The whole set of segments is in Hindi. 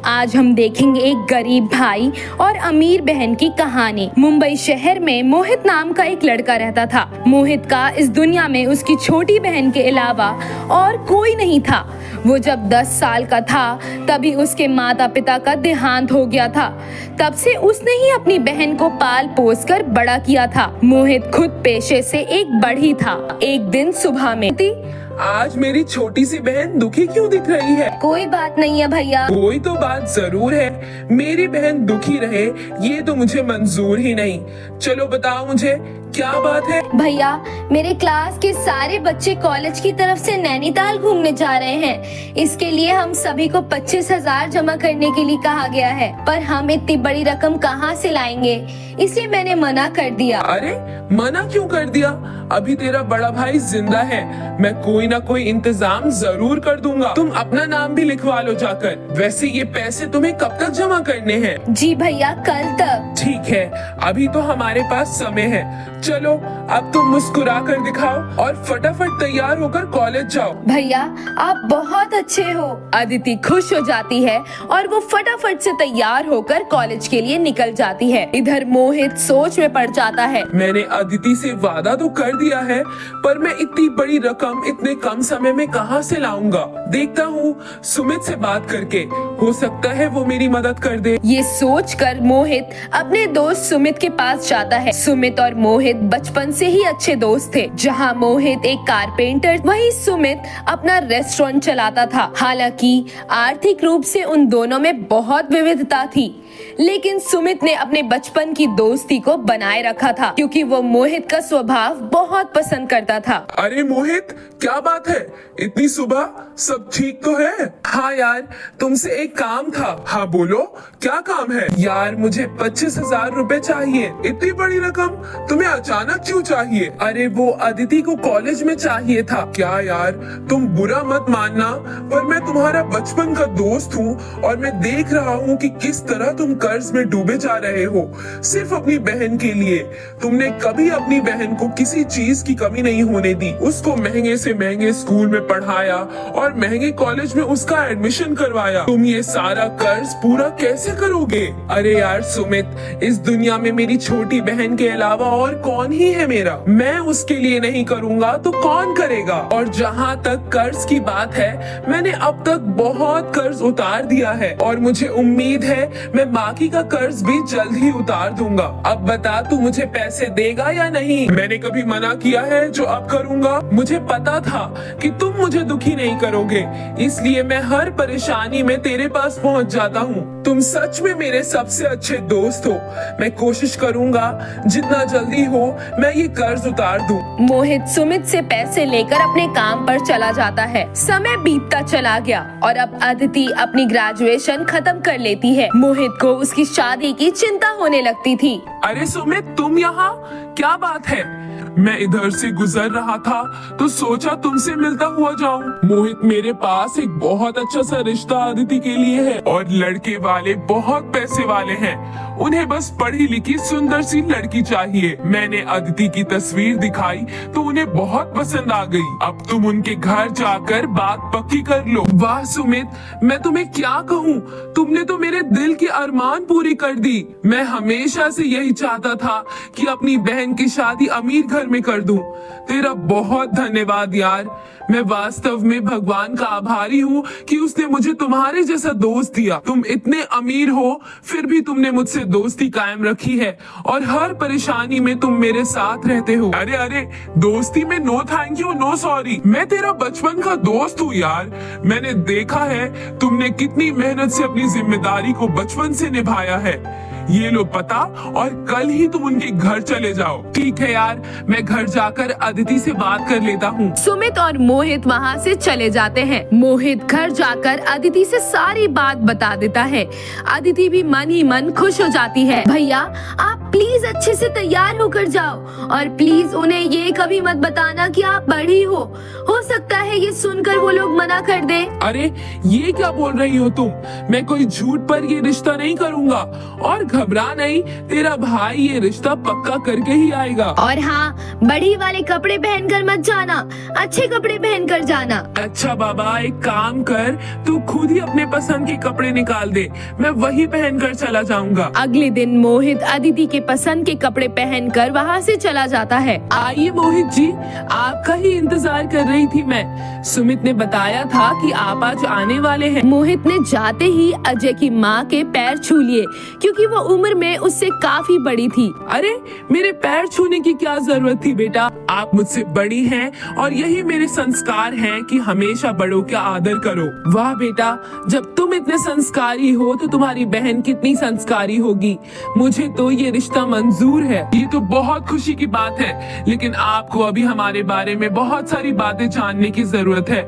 आज हम देखेंगे एक गरीब भाई और अमीर बहन की कहानी। मुंबई शहर में मोहित नाम का एक लड़का रहता था। मोहित का इस दुनिया में उसकी छोटी बहन के अलावा और कोई नहीं था। वो जब 10 साल का था तभी उसके माता पिता का देहांत हो गया था। तब से उसने ही अपनी बहन को पाल पोस कर बड़ा किया था। मोहित खुद पेशे से एक बढ़ई था। एक दिन सुबह में आज मेरी छोटी सी बहन दुखी क्यों दिख रही है? कोई बात नहीं है भैया। कोई तो बात जरूर है। मेरी बहन दुखी रहे ये तो मुझे मंजूर ही नहीं। चलो बताओ मुझे क्या बात है? भैया, मेरे क्लास के सारे बच्चे कॉलेज की तरफ से नैनीताल घूमने जा रहे हैं। इसके लिए हम सभी को 25,000 जमा करने के लिए कहा गया है, पर हम इतनी बड़ी रकम कहां से लाएंगे, इसलिए मैंने मना कर दिया। अरे मना क्यों कर दिया? अभी तेरा बड़ा भाई जिंदा है। मैं कोई ना कोई इंतजाम जरूर कर दूंगा। तुम अपना नाम भी लिखवा लो जाकर। वैसे ये पैसे तुम्हें कब तक जमा करने हैं? जी भैया, कल तक। ठीक है, अभी तो हमारे पास समय है। चलो अब तुम मुस्कुरा कर दिखाओ और फटाफट तैयार होकर कॉलेज जाओ। भैया, आप बहुत अच्छे हो। अदिति खुश हो जाती है और वो फटाफट से तैयार होकर कॉलेज के लिए निकल जाती है। इधर मोहित सोच में पड़ जाता है। मैंने अदिति से वादा तो कर दिया है, पर मैं इतनी बड़ी रकम इतने कम समय में कहां से लाऊंगा? देखता हूँ सुमित से बात करके, हो सकता है वो मेरी मदद कर दे। ये सोचकर मोहित अपने दोस्त सुमित के पास जाता है। सुमित और मोहित बचपन से ही अच्छे दोस्त थे। जहाँ मोहित एक कारपेंटर, वहीं सुमित अपना रेस्टोरेंट चलाता था। हालांकि आर्थिक रूप से उन दोनों में बहुत विविधता थी, लेकिन सुमित ने अपने बचपन की दोस्ती को बनाए रखा था, क्योंकि वो मोहित का स्वभाव बहुत पसंद करता था। अरे मोहित, क्या बात है? इतनी सुबह सब ठीक तो है? हाँ यार, तुमसे एक काम था। हाँ बोलो, क्या काम है? यार मुझे 25,000 रुपए चाहिए। इतनी बड़ी रकम तुम्हें अचानक क्यों चाहिए? अरे वो अदिति को कॉलेज में चाहिए था। क्या यार, तुम बुरा मत मानना, पर मैं तुम्हारा बचपन का दोस्त हूँ और मैं देख रहा हूँ कि किस तरह तुम कर्ज में डूबे जा रहे हो, सिर्फ अपनी बहन के लिए। तुमने कभी अपनी बहन को किसी चीज की कमी नहीं होने दी। उसको महंगे से महंगे स्कूल में पढ़ाया और महंगे कॉलेज में उसका एडमिशन करवाया। तुम ये सारा कर्ज पूरा कैसे करोगे? अरे यार सुमित, इस दुनिया में मेरी छोटी बहन के अलावा और कौन ही है मेरा? मैं उसके लिए नहीं करूँगा तो कौन करेगा? और जहाँ तक कर्ज की बात है, मैंने अब तक बहुत कर्ज उतार दिया है और मुझे उम्मीद है मैं बाकी का कर्ज भी जल्द ही उतार दूंगा। अब बता, तू मुझे पैसे देगा या नहीं? मैंने कभी मना किया है जो अब करूंगा? मुझे पता था कि तुम मुझे दुखी नहीं करोगे, इसलिए मैं हर परेशानी में तेरे पास पहुंच जाता हूँ। तुम सच में मेरे सबसे अच्छे दोस्त हो। मैं कोशिश करूंगा जितना जल्दी हो मैं ये कर्ज उतार दूं। मोहित सुमित से पैसे लेकर अपने काम पर चला जाता है। समय बीतता चला गया और अब अदिति अपनी ग्रेजुएशन खत्म कर लेती है। मोहित को उसकी शादी की चिंता होने लगती थी। अरे सुमित, तुम यहाँ? क्या बात है? मैं इधर से गुजर रहा था तो सोचा तुमसे मिलता हुआ जाऊं। मोहित, मेरे पास एक बहुत अच्छा सा रिश्ता अदिति के लिए है और लड़के वाले बहुत पैसे वाले हैं। उन्हें बस पढ़ी लिखी सुंदर सी लड़की चाहिए। मैंने अदिति की तस्वीर दिखाई तो उन्हें बहुत पसंद आ गई। अब तुम उनके घर जाकर बात पक्की कर लो। वाह सुमित, मैं तुम्हें क्या कहूँ, तुमने तो मेरे दिल की अरमान पूरी कर दी। मैं हमेशा से यही चाहता था कि अपनी बहन की शादी अमीर घर में कर दूं। तेरा बहुत धन्यवाद यार। मैं वास्तव में भगवान का आभारी हूँ कि उसने मुझे तुम्हारे जैसा दोस्त दिया। तुम इतने अमीर हो फिर भी तुमने मुझसे दोस्ती कायम रखी है और हर परेशानी में तुम मेरे साथ रहते हो। अरे अरे, दोस्ती में no thank you no sorry. मैं तेरा बचपन का दोस्त हूँ यार। मैंने देखा है तुमने कितनी मेहनत से अपनी जिम्मेदारी को बचपन से निभाया है। ये लो पता, और कल ही तुम उनके घर चले जाओ। ठीक है यार, मैं घर जाकर अदिति से बात कर लेता हूँ। सुमित और मोहित वहाँ से चले जाते हैं। मोहित घर जाकर अदिति से सारी बात बता देता है। अदिति भी मन ही मन खुश हो जाती है। भैया, आप प्लीज अच्छे से तैयार होकर जाओ और प्लीज उन्हें ये कभी मत बताना कि आप बड़ी हो सकता है ये सुनकर वो लोग मना कर दे। अरे ये क्या बोल रही हो तुम? मैं कोई झूठ पर ये रिश्ता नहीं करूँगा और घबरा नहीं, तेरा भाई ये रिश्ता पक्का करके ही आएगा। और हाँ, बढ़ी वाले कपड़े पहनकर मत जाना, अच्छे कपड़े पहनकर जाना। अच्छा बाबा, एक काम कर, तू खुद ही अपने पसंद के कपड़े निकाल दे, मैं वही पहनकर चला जाऊंगा। अगले दिन मोहित अदिति के पसंद के कपड़े पहनकर वहाँ से चला जाता है। आइए मोहित जी, आपका ही इंतजार कर रही थी मैं। सुमित ने बताया था कि आप आज आने वाले हैं। मोहित ने जाते ही अजय की माँ के पैर छू लिए, क्योंकि वो उम्र में उससे काफी बड़ी थी। अरे मेरे पैर छूने की क्या जरूरत थी बेटा, आप मुझसे बड़ी हैं और यही मेरे संस्कार हैं कि हमेशा बड़ों का आदर करो। वाह बेटा, जब तुम इतने संस्कारी हो तो तुम्हारी बहन कितनी संस्कारी होगी। मुझे तो ये रिश्ता मंजूर है। ये तो बहुत खुशी की बात है, लेकिन आपको अभी हमारे बारे में बहुत सारी बातें जानने की जरूरत है।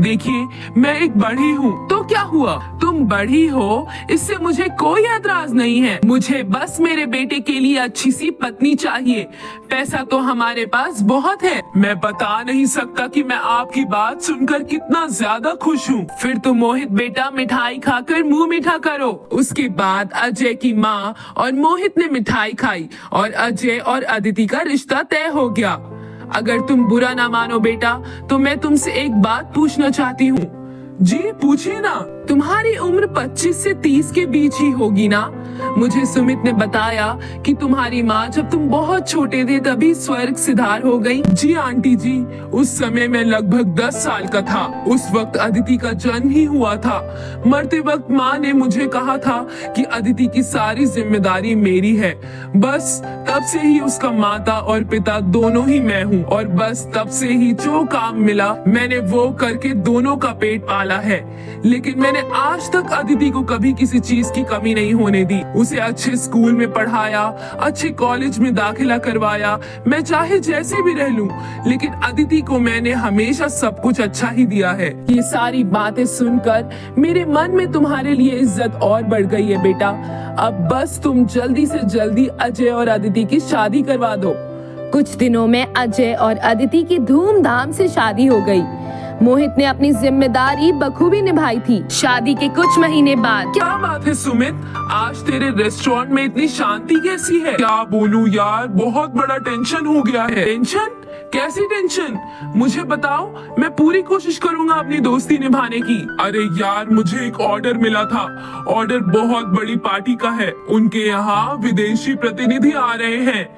देखिए, मैं एक बड़ी हूँ, तो क्या हुआ, तुम बड़ी हो, इससे मुझे कोई एतराज नहीं है। मुझे बस मेरे बेटे के लिए अच्छी सी पत्नी चाहिए। पैसा तो हमारे पास बहुत है। मैं बता नहीं सकता कि मैं आपकी बात सुनकर कितना ज्यादा खुश हूँ। फिर तो मोहित बेटा मिठाई खाकर मुंह मीठा करो। उसके बाद अजय की माँ और मोहित ने मिठाई खाई और अजय और अदिति का रिश्ता तय हो गया। अगर तुम बुरा ना मानो बेटा, तो मैं तुमसे एक बात पूछना चाहती हूँ। जी पूछिए ना। तुम्हारी उम्र 25 से 30 के बीच ही होगी ना? मुझे सुमित ने बताया कि तुम्हारी माँ जब तुम बहुत छोटे थे तभी स्वर्ग सिधार हो गई। जी आंटी जी, उस समय मैं लगभग 10 साल का था। उस वक्त अदिति का जन्म ही हुआ था। मरते वक्त माँ ने मुझे कहा था कि अदिति की सारी जिम्मेदारी मेरी है। बस तब से ही उसका माता और पिता दोनों ही मैं हूँ, और बस तब से ही जो काम मिला मैंने वो करके दोनों का पेट पाला है। लेकिन मैंने आज तक अदिति को कभी किसी चीज की कमी नहीं होने दी। उसे अच्छे स्कूल में पढ़ाया, अच्छे कॉलेज में दाखिला करवाया। मैं चाहे जैसे भी रह लूं, लेकिन अदिति को मैंने हमेशा सब कुछ अच्छा ही दिया है। ये सारी बातें सुनकर मेरे मन में तुम्हारे लिए इज्जत और बढ़ गई है बेटा। अब बस तुम जल्दी से जल्दी अजय और अदिति की शादी करवा दो। कुछ दिनों में अजय और अदिति की धूमधाम से शादी हो गई। मोहित ने अपनी जिम्मेदारी बखूबी निभाई थी। शादी के कुछ महीने बाद क्या बात है सुमित, आज तेरे रेस्टोरेंट में इतनी शांति कैसी है? क्या बोलूं यार, बहुत बड़ा टेंशन हो गया है। टेंशन? कैसी टेंशन? मुझे बताओ, मैं पूरी कोशिश करूंगा अपनी दोस्ती निभाने की। अरे यार, मुझे एक ऑर्डर मिला था। ऑर्डर बहुत बड़ी पार्टी का है। उनके यहाँ विदेशी प्रतिनिधि आ रहे हैं,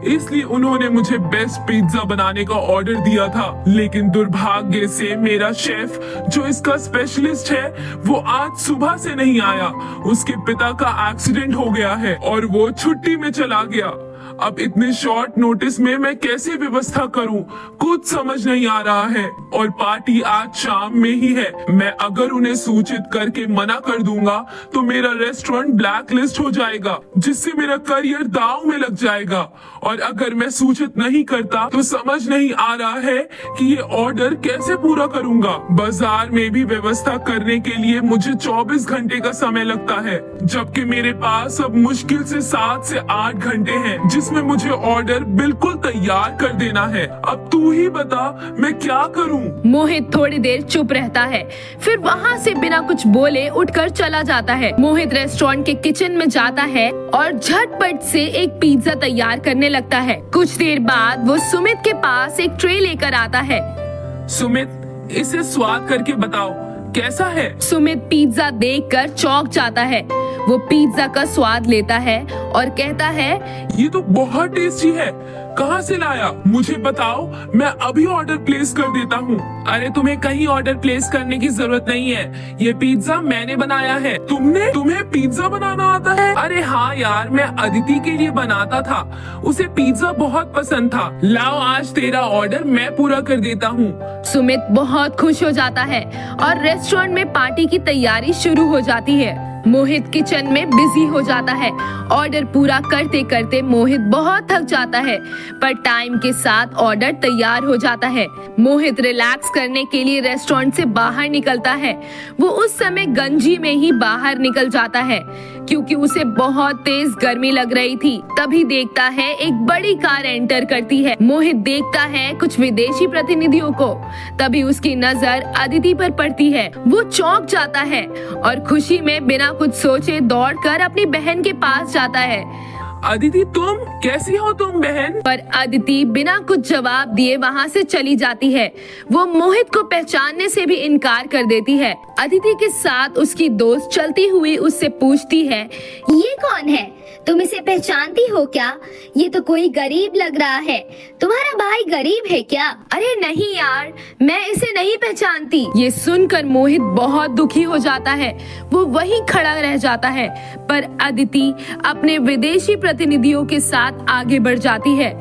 इसलिए उन्होंने मुझे बेस्ट पिज्जा बनाने का ऑर्डर दिया था। लेकिन दुर्भाग्य से मेरा शेफ जो इसका स्पेशलिस्ट है वो आज सुबह से नहीं आया। उसके पिता का एक्सीडेंट हो गया है और वो छुट्टी में चला गया। अब इतने शॉर्ट नोटिस में मैं कैसे व्यवस्था करूं, कुछ समझ नहीं आ रहा है। और पार्टी आज शाम में ही है। मैं अगर उन्हें सूचित करके मना कर दूंगा तो मेरा रेस्टोरेंट ब्लैक लिस्ट हो जाएगा, जिससे मेरा करियर दांव में लग जाएगा। और अगर मैं सूचित नहीं करता तो समझ नहीं आ रहा है कि ये ऑर्डर कैसे पूरा करूंगा। बाजार में भी व्यवस्था करने के लिए मुझे 24 घंटे का समय लगता है, जबकि मेरे पास अब मुश्किल से 7 से 8 घंटे हैं, जिसमें मुझे ऑर्डर बिल्कुल तैयार कर देना है। अब तू ही बता मैं क्या करूं? मोहित थोड़ी देर चुप रहता है, फिर वहाँ से बिना कुछ बोले उठकर चला जाता है। मोहित रेस्टोरेंट के किचन में जाता है और झटपट से एक पिज्जा तैयार करने लगता है। कुछ देर बाद वो सुमित के पास एक ट्रे लेकर आता है। सुमित, इसे स्वाद करके बताओ कैसा है? सुमित पिज्जा देखकर चौंक जाता है। वो पिज्जा का स्वाद लेता है और कहता है, ये तो बहुत टेस्टी है, कहाँ से लाया? मुझे बताओ, मैं अभी ऑर्डर प्लेस कर देता हूँ। अरे तुम्हें कहीं ऑर्डर प्लेस करने की जरूरत नहीं है, ये पिज्जा मैंने बनाया है। तुम्हें पिज्जा बनाना आता है? अरे हाँ यार, मैं अदिति के लिए बनाता था, उसे पिज्जा बहुत पसंद था। लाओ, आज तेरा ऑर्डर मैं पूरा कर देता हूँ। सुमित बहुत खुश हो जाता है और रेस्टोरेंट में पार्टी की तैयारी शुरू हो जाती है। मोहित किचन में बिजी हो जाता है। ऑर्डर पूरा करते करते मोहित बहुत थक जाता है, पर टाइम के साथ ऑर्डर तैयार हो जाता है। मोहित रिलैक्स करने के लिए रेस्टोरेंट से बाहर निकलता है। वो उस समय गंजी में ही बाहर निकल जाता है, क्योंकि उसे बहुत तेज गर्मी लग रही थी। तभी देखता है एक बड़ी कार एंटर करती है। मोहित देखता है कुछ विदेशी प्रतिनिधियों को। तभी उसकी नजर अदिति पर पड़ती है। वो चौंक जाता है और खुशी में बिना बिना कुछ सोचे दौड़कर अपनी बहन के पास जाता है। अदिति, तुम कैसी हो तुम बहन? पर अदिति बिना कुछ जवाब दिए वहाँ से चली जाती है। वो मोहित को पहचानने से भी इनकार कर देती है। अदिति के साथ उसकी दोस्त चलती हुई उससे पूछती है, ये कौन है? तुम इसे पहचानती हो क्या? ये तो कोई गरीब लग रहा है। तुम्हारा भाई गरीब है क्या? अरे नहीं यार, मैं इसे नहीं पहचानती। ये सुनकर मोहित बहुत दुखी हो जाता है। वो वहीं खड़ा रह जाता है। पर अदिति अपने विदेशी प्रतिनिधियों के साथ आगे बढ़ जाती है।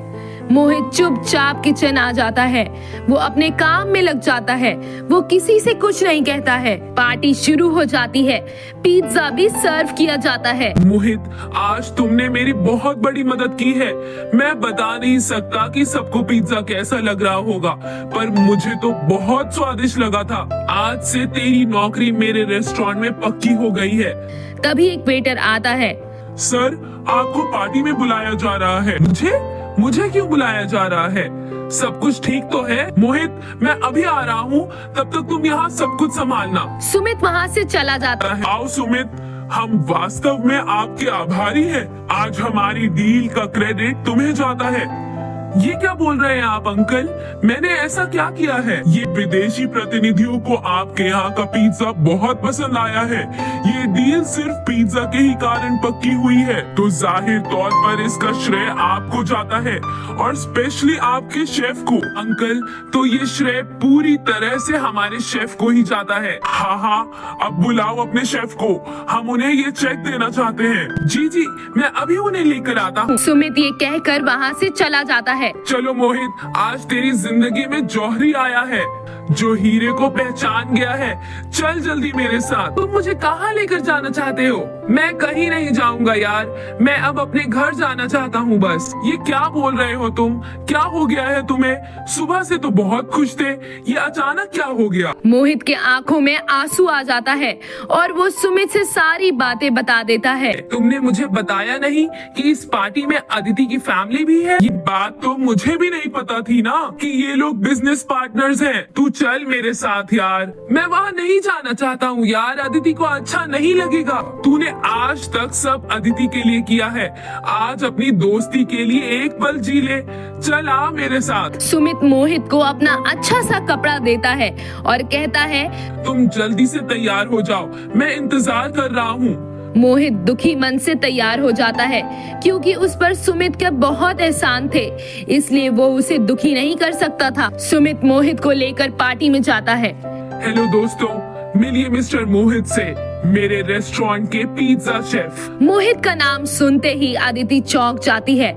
मोहित चुपचाप किचन आ जाता है। वो अपने काम में लग जाता है। वो किसी से कुछ नहीं कहता है। पार्टी शुरू हो जाती है। पिज्जा भी सर्व किया जाता है। मोहित, आज तुमने मेरी बहुत बड़ी मदद की है। मैं बता नहीं सकता कि सबको पिज्जा कैसा लग रहा होगा, पर मुझे तो बहुत स्वादिष्ट लगा था। आज से तेरी नौकरी मेरे रेस्टोरेंट में पक्की हो गई है। तभी एक वेटर आता है। सर, आपको पार्टी में बुलाया जा रहा है। मुझे क्यों बुलाया जा रहा है? सब कुछ ठीक तो है? मोहित, मैं अभी आ रहा हूँ, तब तक तुम यहाँ सब कुछ संभालना। सुमित वहाँ से चला जाता है। आओ सुमित, हम वास्तव में आपके आभारी हैं। आज हमारी डील का क्रेडिट तुम्हें जाता है। ये क्या बोल रहे हैं आप अंकल? मैंने ऐसा क्या किया है? ये विदेशी प्रतिनिधियों को आपके यहाँ का पिज्जा बहुत पसंद आया है। ये डील सिर्फ पिज्जा के ही कारण पक्की हुई है, तो जाहिर तौर पर इसका श्रेय आपको जाता है, और स्पेशली आपके शेफ को। अंकल, तो ये श्रेय पूरी तरह से हमारे शेफ को ही जाता है। हाँ, अब बुलाओ अपने शेफ को, हम उन्हें ये चेक देना चाहते हैं। जी, मैं अभी उन्हें लेकर आता हूँ। सुमित ये कहकर वहाँ से चला जाता है। चलो मोहित, आज तेरी जिंदगी में जौहरी आया है जो हीरे को पहचान गया है। चल जल्दी मेरे साथ। तुम मुझे कहाँ लेकर जाना चाहते हो? मैं कहीं नहीं जाऊंगा यार, मैं अब अपने घर जाना चाहता हूँ बस। ये क्या बोल रहे हो तुम? क्या हो गया है तुम्हें? सुबह से तो बहुत खुश थे, ये अचानक क्या हो गया? मोहित के आंखों में आंसू आ जाता है और वो सुमित से सारी बातें बता देता है। तुमने मुझे बताया नहीं कि इस पार्टी में अदिति की फैमिली भी है? ये बात तो मुझे भी नहीं पता थी ना कि ये लोग बिजनेस पार्टनर्स हैं। तू चल मेरे साथ यार, मैं वहाँ नहीं जाना चाहता हूँ यार, अदिति को अच्छा नहीं लगेगा। तूने आज तक सब अदिति के लिए किया है, आज अपनी दोस्ती के लिए एक पल जी ले। चल आ मेरे साथ। सुमित मोहित को अपना अच्छा सा कपड़ा देता है और कहता है, तुम जल्दी से तैयार हो जाओ, मैं इंतजार कर रहा हूँ। मोहित दुखी मन से तैयार हो जाता है क्योंकि उस पर सुमित के बहुत एहसान थे, इसलिए वो उसे दुखी नहीं कर सकता था। सुमित मोहित को लेकर पार्टी में जाता है। हेलो दोस्तों, मिलिए मिस्टर मोहित से, मेरे रेस्टोरेंट के पिज्जा शेफ। मोहित का नाम सुनते ही अदिति चौंक जाती है।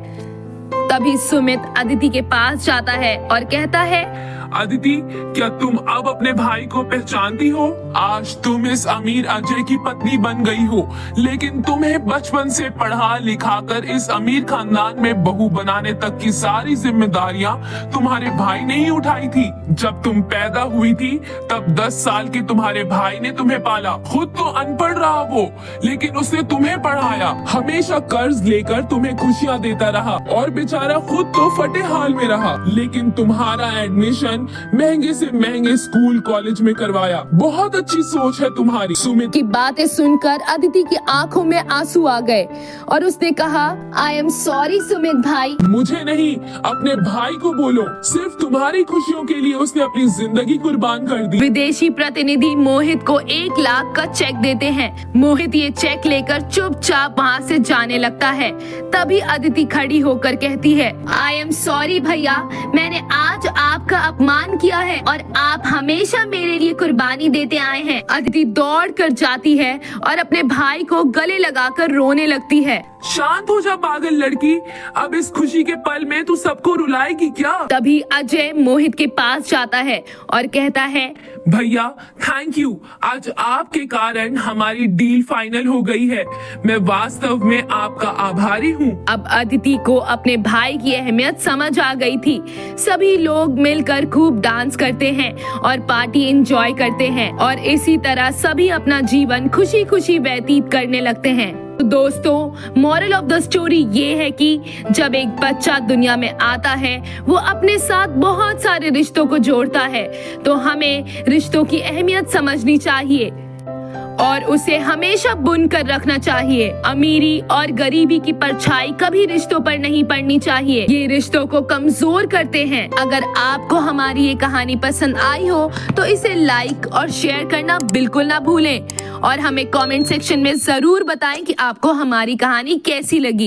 तभी सुमित अदिति के पास जाता है और कहता है, अदिति, क्या तुम अब अपने भाई को पहचानती हो? आज तुम इस अमीर अजय की पत्नी बन गई हो, लेकिन तुम्हें बचपन से पढ़ा लिखा कर इस अमीर खानदान में बहू बनाने तक की सारी जिम्मेदारियां तुम्हारे भाई ने ही उठाई थी। जब तुम पैदा हुई थी तब 10 साल के तुम्हारे भाई ने तुम्हें पाला। खुद तो अनपढ़ रहा वो, लेकिन उसने तुम्हें पढ़ाया, हमेशा कर्ज लेकर तुम्हें खुशियां देता रहा, और बेचारा खुद तो फटे हाल में रहा, लेकिन तुम्हारा एडमिशन महंगे से महंगे स्कूल कॉलेज में करवाया। बहुत अच्छी सोच है तुम्हारी। सुमित की बातें सुनकर अदिति की आंखों में आंसू आ गए और उसने कहा, आई एम सॉरी सुमित भाई। मुझे नहीं, अपने भाई को बोलो। सिर्फ तुम्हारी खुशियों के लिए उसने अपनी जिंदगी कुर्बान कर दी। विदेशी प्रतिनिधि मोहित को 1 लाख का चेक देते हैं। मोहित ये चेक लेकर चुपचाप वहाँ से जाने लगता है। तभी अदिति खड़ी होकर कहती है, आई एम सॉरी भैया, मैंने आज आपका अपमान किया है और आप हमेशा मेरे लिए कुर्बानी देते आए हैं। अदिति दौड़ कर जाती है और अपने भाई को गले लगाकर रोने लगती है। शांत हो जा पागल लड़की, अब इस खुशी के पल में तू सबको रुलाएगी क्या? तभी अजय मोहित के पास जाता है और कहता है, भैया थैंक यू, आज आपके कारण हमारी डील फाइनल हो गई है। मैं वास्तव में आपका आभारी हूँ। अब अदिति को अपने भाई की अहमियत समझ आ गई थी। सभी लोग मिलकर खूब डांस करते हैं और पार्टी एंजॉय करते हैं और इसी तरह सभी अपना जीवन खुशी खुशी व्यतीत करने लगते हैं। तो दोस्तों, मॉरल ऑफ द स्टोरी ये है कि जब एक बच्चा दुनिया में आता है वो अपने साथ बहुत सारे रिश्तों को जोड़ता है, तो हमें रिश्तों की अहमियत समझनी चाहिए और उसे हमेशा बुन कर रखना चाहिए। अमीरी और गरीबी की परछाई कभी रिश्तों पर नहीं पड़नी चाहिए, ये रिश्तों को कमजोर करते हैं। अगर आपको हमारी ये कहानी पसंद आई हो तो इसे लाइक और शेयर करना बिल्कुल ना भूलें और हमें कमेंट सेक्शन में जरूर बताएं कि आपको हमारी कहानी कैसी लगी।